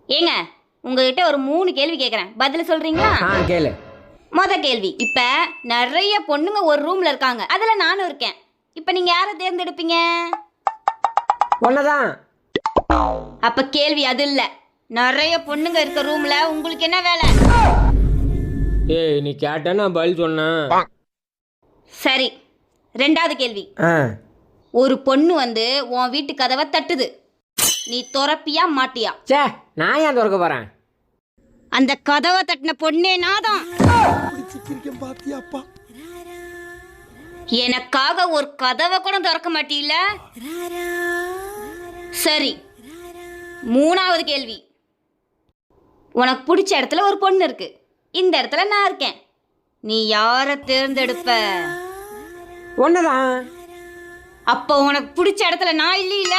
ஏங்க உங்ககிட்ட ஒரு 3 கேள்வி கேட்குறேன், பதில் சொல்றீங்களா? கேளு. கேள்வி, இப்ப நிறைய பொண்ணுங்க ஒரு ரூம்ல இருக்காங்க, அதுல நானும் இருக்கேன். இப்ப நீங்க யாரை தேர்ந்தெடுப்பீங்க? ஒன்னதான். அப்ப கேள்வி அது இல்ல. நிறைய பொண்ணுங்க இருக்க ரூம்ல உங்களுக்கு என்ன வேலை? ஏய், நீ கேட்ட நான் பதில் சொன்னேன். சரி, 2வது கேள்வி. ஒரு பொண்ணு வந்து உன் வீட்டு கதவை தட்டுது, நீ திறப்பியா மாட்டியா? சே, நான் ஏன் திறக்க போறேன்? அந்த கதவை தட்டின பொண்ணே நாதான். எனக்காக ஒரு கதவை கூட திறக்க மாட்டீல்ல? சரி, 3வது கேள்வி. உனக்கு பிடிச்ச இடத்துல ஒரு பொண்ணு இருக்கு, இந்த இடத்துல நான் இருக்கேன், நீ யாரை தேர்ந்தெடுப்ப? ஒன்னதான். அப்போ உனக்கு பிடிச்ச இடத்துல நான் இல்லையில?